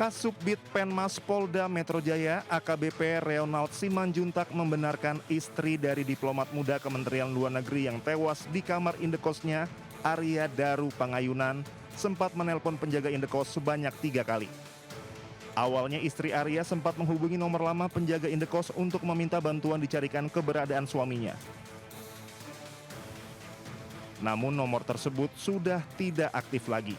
Kasubdit Penmas Polda Metro Jaya AKBP Reonald Simanjuntak membenarkan istri dari diplomat muda Kementerian Luar Negeri yang tewas di kamar indekosnya, Arya Daru Pangayunan, sempat menelpon penjaga indekos sebanyak 3 kali. Awalnya istri Arya sempat menghubungi nomor lama penjaga indekos untuk meminta bantuan dicarikan keberadaan suaminya. Namun nomor tersebut sudah tidak aktif lagi.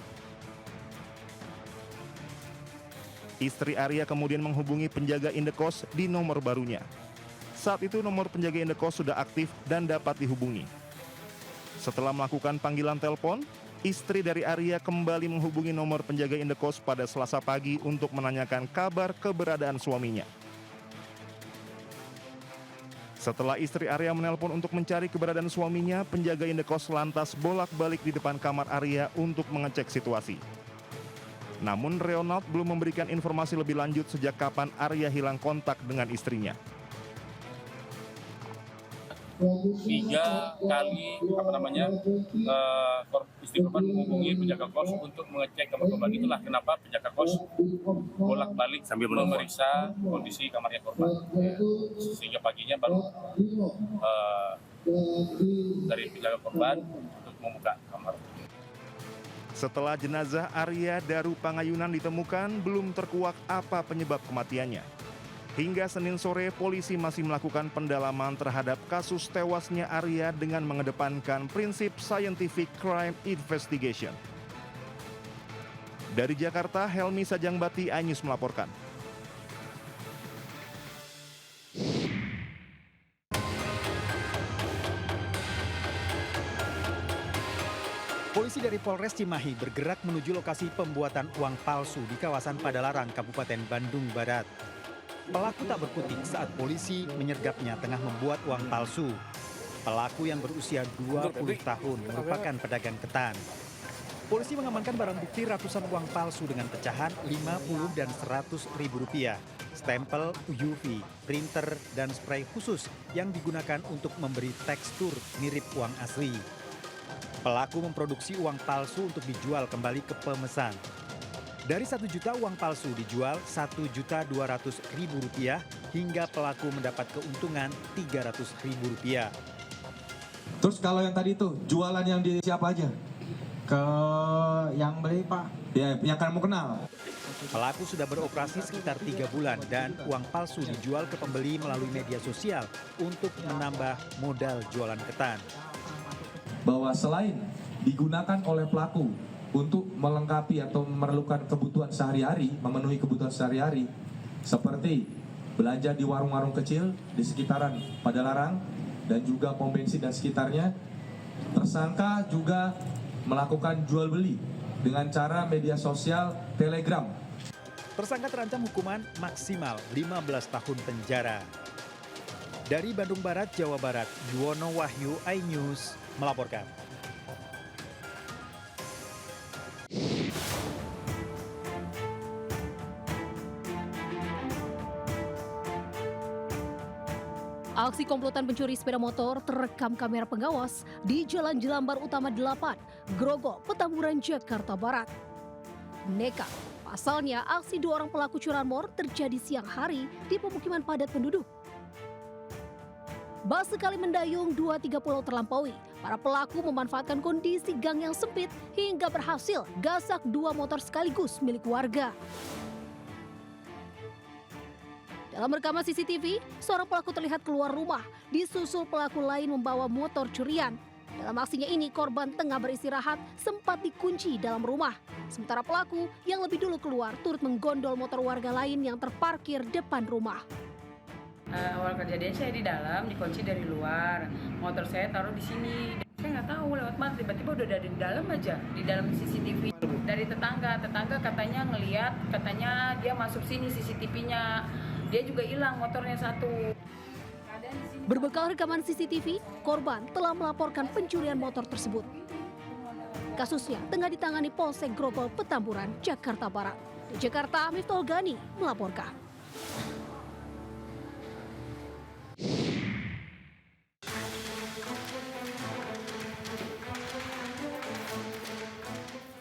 Istri Arya kemudian menghubungi penjaga indekos di nomor barunya. Saat itu nomor penjaga indekos sudah aktif dan dapat dihubungi. Setelah melakukan panggilan telepon, istri dari Arya kembali menghubungi nomor penjaga indekos pada Selasa pagi untuk menanyakan kabar keberadaan suaminya. Setelah istri Arya menelpon untuk mencari keberadaan suaminya, penjaga indekos lantas bolak-balik di depan kamar Arya untuk mengecek situasi. Namun Reonald belum memberikan informasi lebih lanjut sejak kapan Arya hilang kontak dengan istrinya. 3 kali istri korban menghubungi penjaga kos untuk mengecek kamar korban. Itulah kenapa penjaga kos bolak-balik sambil memeriksa kondisi kamarnya korban. Sehingga paginya baru dari penjaga korban untuk membuka kamar. Setelah jenazah Arya Daru Pangayunan ditemukan, belum terkuak apa penyebab kematiannya. Hingga Senin sore, polisi masih melakukan pendalaman terhadap kasus tewasnya Arya dengan mengedepankan prinsip scientific crime investigation. Dari Jakarta, Helmi Sajangbati, iNews melaporkan. Polisi dari Polres Cimahi bergerak menuju lokasi pembuatan uang palsu di kawasan Padalarang, Kabupaten Bandung Barat. Pelaku tak berkutik saat polisi menyergapnya tengah membuat uang palsu. Pelaku yang berusia 20 tahun merupakan pedagang ketan. Polisi mengamankan barang bukti ratusan uang palsu dengan pecahan 50 dan 100 ribu rupiah, stempel UV, printer, dan spray khusus yang digunakan untuk memberi tekstur mirip uang asli. Pelaku memproduksi uang palsu untuk dijual kembali ke pemesan. Dari 1 juta uang palsu dijual 1.200.000 rupiah hingga pelaku mendapat keuntungan 300.000 rupiah. Terus kalau yang tadi itu jualan yang di siapa aja? Ke yang beli Pak. Ya, yang kamu kenal. Pelaku sudah beroperasi sekitar 3 bulan dan uang palsu dijual ke pembeli melalui media sosial untuk menambah modal jualan ketan. Bahwa selain digunakan oleh pelaku untuk melengkapi atau memerlukan kebutuhan sehari-hari, memenuhi kebutuhan sehari-hari, seperti belanja di warung-warung kecil di sekitaran Padalarang dan juga pom bensin dan sekitarnya, tersangka juga melakukan jual beli dengan cara media sosial Telegram. Tersangka terancam hukuman maksimal 15 tahun penjara. Dari Bandung Barat, Jawa Barat, Yuwono Wahyu, iNews melaporkan. Aksi komplotan pencuri sepeda motor terekam kamera pengawas di Jalan Jelambar Utama 8, Grogol, Petamburan, Jakarta Barat. Nekat, pasalnya aksi 2 orang pelaku curanmor terjadi siang hari di pemukiman padat penduduk. Bak sekali mendayung 2-3 pulau terlampaui, para pelaku memanfaatkan kondisi gang yang sempit hingga berhasil gasak 2 motor sekaligus milik warga. Dalam rekaman CCTV, seorang pelaku terlihat keluar rumah, disusul pelaku lain membawa motor curian. Dalam aksinya ini, korban tengah beristirahat sempat dikunci dalam rumah. Sementara pelaku yang lebih dulu keluar turut menggondol motor warga lain yang terparkir depan rumah. Awal kejadian saya di dalam, dikunci dari luar. Motor saya taruh di sini. Saya nggak tahu lewat mana, tiba-tiba udah dari dalam aja, di dalam CCTV. Dari tetangga katanya ngelihat, katanya dia masuk sini CCTV-nya. Dia juga hilang motornya 1. Berbekal rekaman CCTV, korban telah melaporkan pencurian motor tersebut. Kasusnya tengah ditangani Polsek Grogol, Petamburan, Jakarta Barat. Di Jakarta, Miftol Gani melaporkan.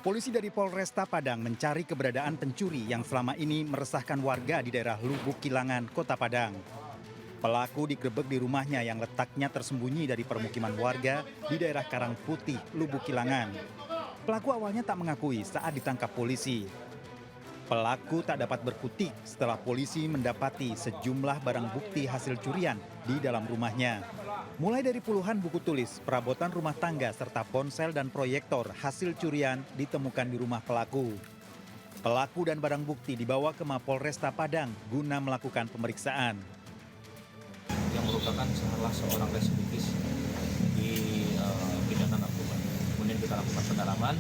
Polisi dari Polresta Padang mencari keberadaan pencuri yang selama ini meresahkan warga di daerah Lubuk Kilangan, Kota Padang. Pelaku digerebek di rumahnya yang letaknya tersembunyi dari permukiman warga di daerah Karang Putih, Lubuk Kilangan. Pelaku awalnya tak mengakui saat ditangkap polisi. Pelaku tak dapat berkutik setelah polisi mendapati sejumlah barang bukti hasil curian di dalam rumahnya. Mulai dari puluhan buku tulis, perabotan rumah tangga, serta ponsel dan proyektor hasil curian ditemukan di rumah pelaku. Pelaku dan barang bukti dibawa ke Mapolresta Padang guna melakukan pemeriksaan. Yang merupakan salah seorang residivis di pidana narkoba. Kemudian kita lakukan pendalaman,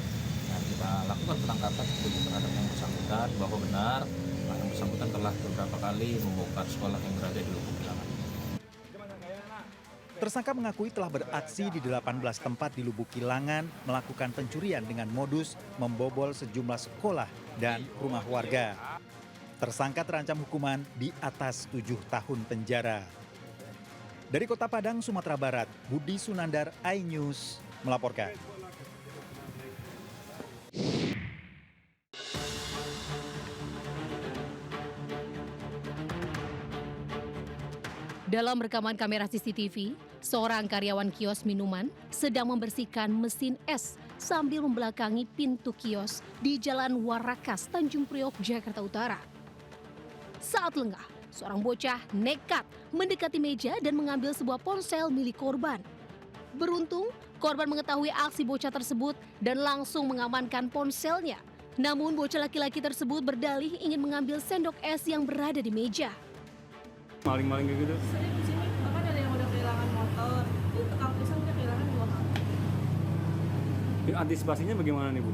kita lakukan penangkapan terhadap yang bersangkutan bahwa benar yang bersangkutan telah beberapa kali membongkar sekolah yang berada di Lubuk Kilangan. Tersangka mengakui telah beraksi di 18 tempat di Lubuk Kilangan melakukan pencurian dengan modus membobol sejumlah sekolah dan rumah warga. Tersangka terancam hukuman di atas 7 tahun penjara. Dari Kota Padang, Sumatera Barat, Budi Sunandar, iNews melaporkan. Dalam rekaman kamera CCTV, seorang karyawan kios minuman sedang membersihkan mesin es sambil membelakangi pintu kios di Jalan Warakas, Tanjung Priok, Jakarta Utara. Saat lengah, seorang bocah nekat mendekati meja dan mengambil sebuah ponsel milik korban. Beruntung, korban mengetahui aksi bocah tersebut dan langsung mengamankan ponselnya. Namun bocah laki-laki tersebut berdalih ingin mengambil sendok es yang berada di meja. Maling-maling kayak gitu? Sering di sini bahkan ada yang udah kehilangan motor, di tukang pisang udah kehilangan 2 kali. Antisipasinya bagaimana nih Bu?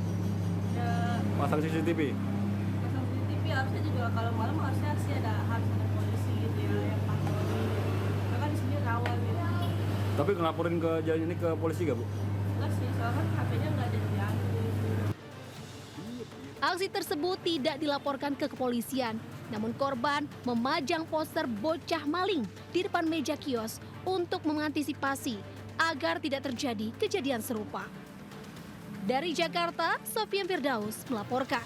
Ya, Pasang CCTV? pasang CCTV harusnya juga kalau malam harus ada polisi gitu ya yang patroli. Karena di sini rawan gitu. Tapi ngelaporin ke jalan ini ke polisi gak Bu? Enggak sih, soalnya kan HP-nya nggak ada yang diambil. Aksi tersebut tidak dilaporkan ke kepolisian, namun korban memajang poster bocah maling di depan meja kios untuk mengantisipasi agar tidak terjadi kejadian serupa. Dari Jakarta, Sofian Firdaus melaporkan.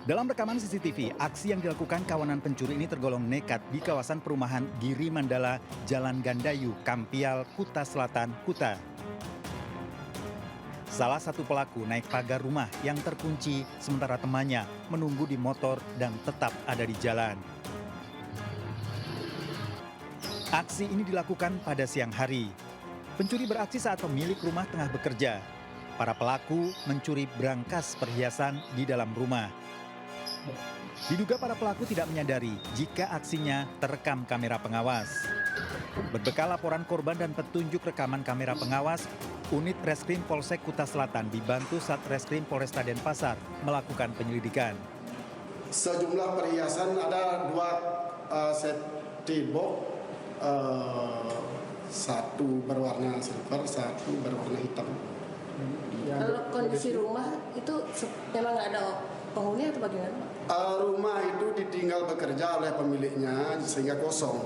Dalam rekaman CCTV, aksi yang dilakukan kawanan pencuri ini tergolong nekat di kawasan perumahan Giri Mandala, Jalan Gandayu, Kampial, Kuta Selatan, Kuta. Salah satu pelaku naik pagar rumah yang terkunci sementara temannya menunggu di motor dan tetap ada di jalan. Aksi ini dilakukan pada siang hari. Pencuri beraksi saat pemilik rumah tengah bekerja. Para pelaku mencuri berangkas perhiasan di dalam rumah. Diduga para pelaku tidak menyadari jika aksinya terekam kamera pengawas. Berbekal laporan korban dan petunjuk rekaman kamera pengawas, unit Reskrim Polsek Kuta Selatan dibantu Satreskrim Polresta Denpasar melakukan penyelidikan. Sejumlah perhiasan ada 2 set T-box, satu berwarna silver, satu berwarna hitam. Kalau kondisi rumah itu memang nggak ada penghuni atau bagaimana? Rumah itu ditinggal bekerja oleh pemiliknya sehingga kosong.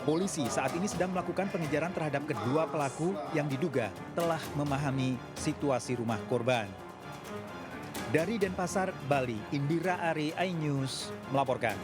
Polisi saat ini sedang melakukan pengejaran terhadap kedua pelaku yang diduga telah memahami situasi rumah korban. Dari Denpasar, Bali, Indira Ari, iNews melaporkan.